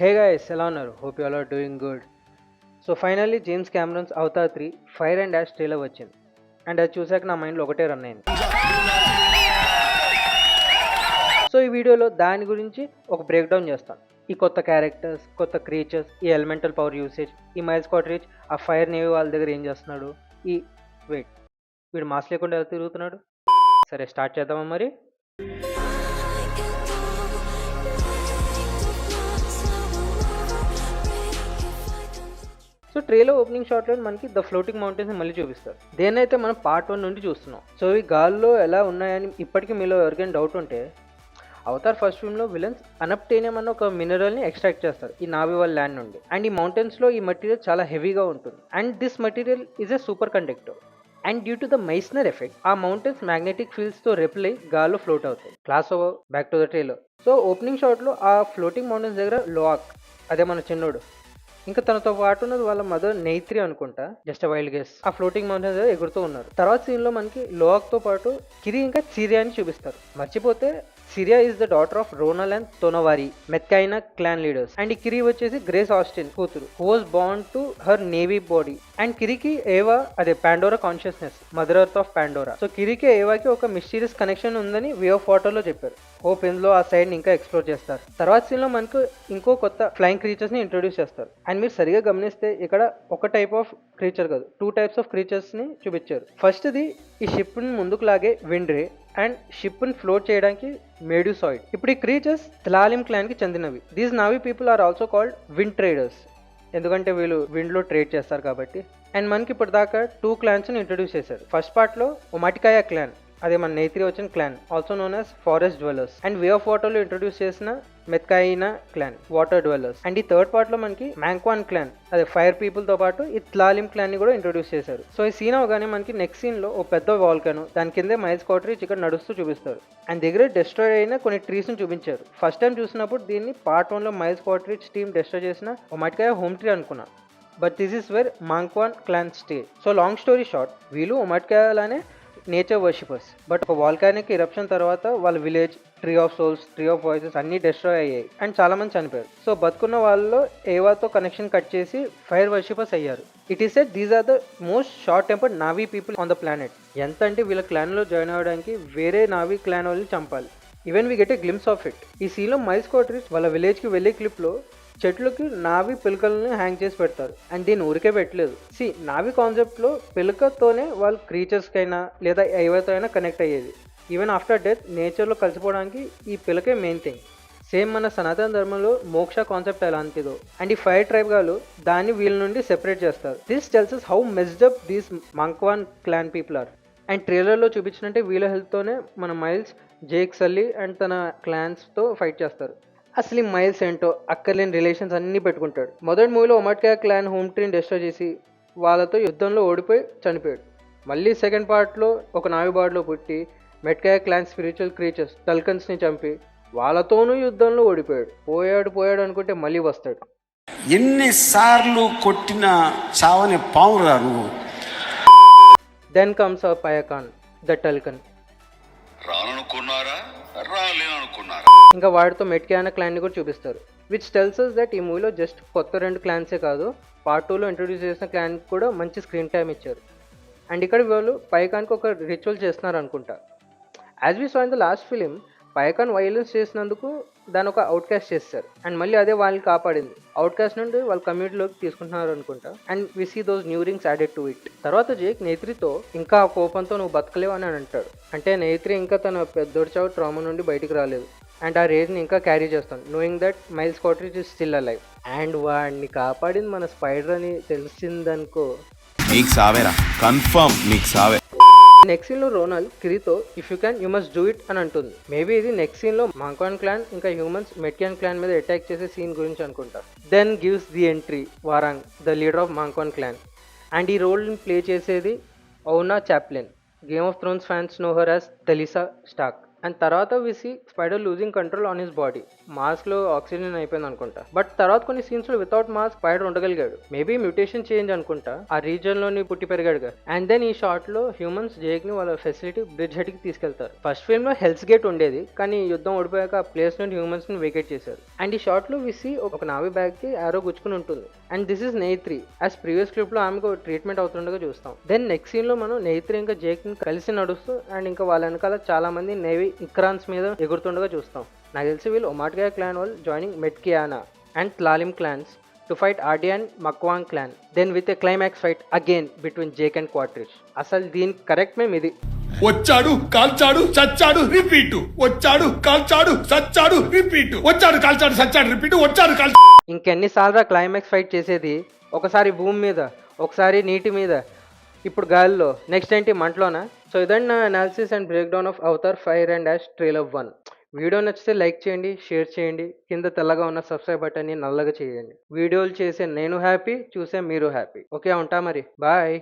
Hey guys, ఎలా ఉన్నారు? Hope you all are doing good. So finally James Cameron's Avatar 3 fire and ash trailer వచ్చింది. And అది చూసాక నా మైండ్లో ఒకటే రన్ అయింది. సో ఈ వీడియోలో దాని గురించి ఒక బ్రేక్ డౌన్ చేస్తాను. ఈ కొత్త క్యారెక్టర్స్, కొత్త క్రీచర్స్, ఈ ఎలిమెంటల్ పవర్ యూసేజ్, ఈ మైల్స్ కాట్రిడ్జ్ ఆ ఫైర్ నేవీ వాళ్ళ దగ్గర ఏం చేస్తున్నాడు, ఈ వెయిట్ వీడు మాస్ లేకుండా ఎలా తిరుగుతున్నాడు. సరే స్టార్ట్ చేద్దామా మరి. సో ట్రైలర్ ఓపెనింగ్ షాట్లో మనకి ద ఫ్లోటింగ్ మౌంటైన్స్ మళ్ళీ చూపిస్తారు. దేన్నైతే మనం పార్ట్ 1 నుండి చూస్తున్నాం. సో ఈ గాల్లో ఎలా ఉన్నాయని ఇప్పటికీ మీలో ఎవరికైనా డౌట్ ఉంటే, అవతార్ ఫస్ట్ ఫిల్మ్లో విలన్స్ అనప్టేనియం అన్న ఒక మినరల్ని ఎక్స్ట్రాక్ట్ చేస్తారు ఈ నావి వాళ్ళ ల్యాండ్ నుండి. అండ్ ఈ మౌంటైన్స్లో ఈ మెటీరియల్ చాలా హెవీగా ఉంటుంది. And this material is a superconductor. And due to the Meissner effect ఆ మౌంటైన్స్ మ్యాగ్నెటిక్ ఫీల్డ్స్తో రెప్లై గాల్లో ఫ్లోట్ అవుతాయి. Class over back to the trailer. So opening షాట్లో ఆ ఫ్లోటింగ్ మౌంటైన్స్ దగ్గర లోఆక్, అదే మన చిన్నోడు, ఇంకా తనతో పాటు ఉన్నది వాళ్ళ మదర్ నెయిత్రి అనుకుంటా, జస్ట్ వైల్డ్ గెస్, ఆ ఫ్లోటింగ్ మౌంటైన్స్ ఎగురుతూ ఉన్నారు. తర్వాత సీన్ లో మనకి లోఆక్ తో పాటు కిరి ఇంకా సిరియా అని చూపిస్తారు. మర్చిపోతే Tsireya is the daughter of Ronal and Tonowari Metkayina clan leaders. And ఈ కిరి వచ్చేసి గ్రేస్ ఆస్టిన్ కూతురు, who was born to her Na'vi body. And కిరికి ఏవా, అదే Pandora consciousness, mother earth of Pandora. So కిరికి ఏవాకి ఒక mysterious connection ఉందని way of water లో చెప్పారు. హోప్ ఇందులో ఆ సైడ్ ని ఇంకా ఎక్స్ప్లోర్ చేస్తారు. తర్వాత సీన్ లో మనకు ఇంకో కొత్త ఫ్లయింగ్ క్రీచర్స్ ని ఇంట్రొడ్యూస్ చేస్తారు. అండ్ మీరు సరిగా గమనిస్తే ఇక్కడ ఒక టైప్ ఆఫ్ క్రీచర్ కాదు, 2 టైప్స్ ఆఫ్ క్రీచర్స్ ని చూపించారు. ఫస్ట్ ది ఈ షిప్ ని ముందుకు లాగే విండ్ రే, అండ్ షిప్ ని ఫ్లోట్ చేయడానికి మెడ్యూసాయిడ్. ఇప్పుడు ఈ క్రీచర్స్ త్లాలిం క్లాన్ కి చెందినవి. These Na'vi people are also called wind traders, ఎందుకంటే వీళ్ళు విండ్ లో ట్రేడ్ చేస్తారు కాబట్టి. అండ్ మనకి ఇప్పటిదాకా 2 క్లాన్స్ ని ఇంట్రొడ్యూస్ చేశారు. ఫస్ట్ పార్ట్ లో ఒమాటికాయా క్లాన్, అదే మన నేత్రి వచ్చిన clan, also known as forest dwellers. And way of water లో ఇంట్రొడ్యూస్ చేసిన మెత్కాయినా క్లాన్, వాటర్ డ్వెల్లర్స్. అండ్ ఈ థర్డ్ పార్ట్ లో మనకి మ్యాంక్వాన్ క్లాన్, అదే ఫైర్ పీపుల్ తో పాటు ఈ త్లాలిం క్లాన్ ని కూడా ఇంట్రొడ్యూస్ చేశారు. సో ఈ సీన్ అవగానే మనకి నెక్స్ట్ సీన్ లో ఒక పెద్ద వాల్కను, దాని కిందే మైల్స్ కాట్రిడ్జ్ ఇక్కడ నడుస్తూ చూపిస్తారు. అండ్ దగ్గర డెస్ట్రాయ్ అయిన కొన్ని ట్రీస్ ని చూపించారు. ఫస్ట్ టైం చూసినప్పుడు దీన్ని పార్ట్ 1 లో మైల్స్ కాట్రిడ్జ్ టీమ్ డెస్ట్రాయ్ చేసిన ఒమాటికాయా హోమ్ ట్రీ అనుకున్నా. But this is where Mangkwan clan stay. So long story short, వీళ్ళు ఒమాటికాయాలానే నేచర్ వర్షిపర్స్. బట్ ఒక వాల్కానిక్ ఇరప్షన్ తర్వాత వాళ్ళ village, tree of souls, tree of voices అన్ని డిస్ట్రాయ్ అయ్యాయి. అండ్ చాలా మంది చనిపోయారు. సో బతుకున్న వాళ్ళలో ఏవాతో కనెక్షన్ కట్ చేసి ఫైర్ వర్షిపర్స్ అయ్యారు. It is said these are the most short tempered Na'vi people on the planet. ఎంత అంటే వీళ్ళ క్లాన్ లో జాయిన్ అవ్వడానికి వేరే నావీ క్లాన్ వాళ్ళని చంపాలి. Even we get a glimpse of it. ఈ సీన్లో మైల్స్ కాట్రిడ్జ్ వాళ్ళ విలేజ్ కి వెళ్ళే క్లిప్ లో చెట్లకి నావి పిలకలని హ్యాంగ్ చేసి పెడతారు. అండ్ దీన్ని ఊరికే పెట్టలేదు. నావి కాన్సెప్ట్ లో పిలకతోనే వాళ్ళు క్రీచర్స్ కైనా లేదా ఏవైతే అయినా కనెక్ట్ అయ్యేది. ఈవెన్ ఆఫ్టర్ డెత్ నేచర్ లో కలిసిపోవడానికి ఈ పిలకే మెయిన్ థింగ్. సేమ్ మన సనాతన ధర్మంలో మోక్ష కాన్సెప్ట్ ఎలాంటిదో, అండ్ ఈ ఫైర్ ట్రైబ్ గాలు దాన్ని వీళ్ళ నుండి సెపరేట్ చేస్తారు. This tells us how messed up these Mangkwan clan people are. And ట్రైలర్లో చూపించినట్టే వీళ్ళ హెల్త్తోనే మన మైల్స్, జేక్ సల్లీ అండ్ తన క్లాన్స్తో ఫైట్ చేస్తారు. అసలు ఈ మైల్స్ ఏంటో అక్కర్లేని రిలేషన్స్ అన్నీ పెట్టుకుంటాడు. మొదటి మూవీలో ఒమాటికాయా క్లాన్ హోమ్ ట్రీని డిస్ట్రాయ్ చేసి వాళ్ళతో యుద్ధంలో ఓడిపోయి చనిపోయాడు. మళ్ళీ సెకండ్ పార్ట్లో ఒక నావి బాడీలో పుట్టి మెట్కాయా క్లాన్ స్పిరిచువల్ క్రీచర్స్ టల్కన్స్ని చంపి వాళ్ళతోనూ యుద్ధంలో ఓడిపోయాడు. పోయాడు అనుకుంటే మళ్ళీ వస్తాడు. ఎన్నిసార్లు కొట్టిన చావని పావురా నువ్వు. Then comes a Payakan the tulkun. రానుకున్నారా రాలేనుకున్నారా. ఇంకా వాడితో మెట్కాయా క్లాన్ని కూడా చూపిస్తారు. విచ్ టెల్స్ us దట్ ఈ మూవీలో జస్ట్ కొత్త 2 క్లాన్సే కాదు, పార్ట్ 2లో ఇంట్రొడ్యూస్ చేసిన క్లాన్ కూడా మంచి స్క్రీన్ టైం ఇచ్చారు. అండ్ ఇక్కడ వాళ్ళు పైకాన్కి ఒక రిచువల్ చేస్తున్నారు అనుకుంటా. As we saw in the last film, Payakan violence చేసినందుకు దాని ఒక అవుట్కాస్ట్ చేస్తారు. అండ్ మళ్ళీ అదే వాళ్ళని కాపాడింది. అవుట్కాస్ట్ నుండి వాళ్ళ కమ్యూనిటీలోకి తీసుకుంటున్నారు అనుకుంటా. And we see those new rings added to it. తర్వాత జేక్ నేత్రితో ఇంకా ఆ కోపంతో నువ్వు బతకలేవు అని అంటాడు. అంటే నేత్రి ఇంకా తన పెద్దోడి చావు ట్రామా నుండి బయటికి రాలేదు. అండ్ ఆ రేజ్ని ఇంకా క్యారీ చేస్తాను, knowing that Miles Quaritch is still alive. And వాడిని కాపాడింది మన స్పైడర్ అని తెలిసిందనుకో, నీకు సావేరా, కన్ఫర్మ్ నీకు సావే. నెక్స్ట్ సీన్ లో రోనల్ కిరితో if you can you must do it అని అంటుంది. మేబీ ఇది నెక్స్ట్ సీన్ లో మాంక్వాన్ క్లాన్ ఇంకా హ్యూమన్స్ మెట్కియాన్ క్లాన్ మీద అటాక్ చేసే సీన్ గురించి అనుకుంటా. Then gives the entry Varang, the leader of Mangkwan clan. And ఈ రోల్ ప్లే చేసేది Oona Chaplin. Game of Thrones fans know her as Talisa Stark. And తర్వాత we see Spider losing control on his body. Mask లో oxygen అయిపోయింది అనుకుంటా. But తర్వాత కొన్ని scenes లో without mask Spider ఉండగలిగాడు. మేబీ మ్యూటేషన్ చేంజ్ అనుకుంటా, ఆ రీజన్ లోని పుట్టి పెరిగాడుగా. అండ్ దెన్ ఈ షార్ట్ లో హ్యూమన్స్ జేక్ ని వాళ్ళ ఫెసిలిటీ బ్రిడ్జ్ హెడ్ కి తీసుకెళ్తారు. ఫస్ట్ ఫిల్మ్ లో హెల్స్ గేట్ ఉండేది, కానీ యుద్ధం ఓడిపోయాక ఆ ప్లేస్ నుండి హ్యూమన్స్ ని వేకేట్ చేశారు. అండ్ ఈ షార్ట్ లో విసి ఒక నావీ బ్యాగ్ కి ఆరో గుచ్చుకుని ఉంటుంది. And this is Neytiri. As previous clip లో ఆమెకు ట్రీట్మెంట్ అవుతుండగా చూస్తాం. దెన్ నెక్స్ట్ సీన్ లో మనం నెయిత్రి ఇంకా జేక్ ని కలిసి నడుస్తూ అండ్ ఇంకా వాళ్ళ వెనకాల చాలా మంది నేవీ ఇక్రాన్స్ మీద ఎగురుతుండగా చూస్తాం. నాకు తెలిసి వీళ్ళు ఒమాట్గా క్లాన్ వాళ్ళు joining Metkayina and Tlalim clans to fight RDA and Mangkwan clan. Then with a climax fight again between Jake and Quaritch. అసలు దీనికి కరెక్ట్ మేము ఇది. వచ్చాడు కాల్చాడు చచ్చాడు రిపీట్, వచ్చాడు కాల్చాడు చచ్చాడు రిపీట్, వచ్చాడు కాల్చాడు చచ్చాడు రిపీట్, వచ్చాడు కాల్చాడు. ఇంకెన్నిసార్లు క్లైమాక్స్ ఫైట్ చేసేది? ఒకసారి భూమి మీద, ఒకసారి నీటి మీద, ఇప్పుడు గాలిలో, నెక్స్ట్ ఏంటి మంటలోనా? సో ఇదండి నా analysis and breakdown of Avatar Fire and ash trailer 1. Video నచ్చితే లైక్ చేయండి, షేర్ చేయండి, కింద తెల్లగా ఉన్న సబ్స్క్రైబ్ బటన్ని నల్లగా చేయండి. వీడియోలు చేసే నేను హ్యాపీ, చూసే మీరు హ్యాపీ. ఓకే, ఉంటా మరి, బాయ్.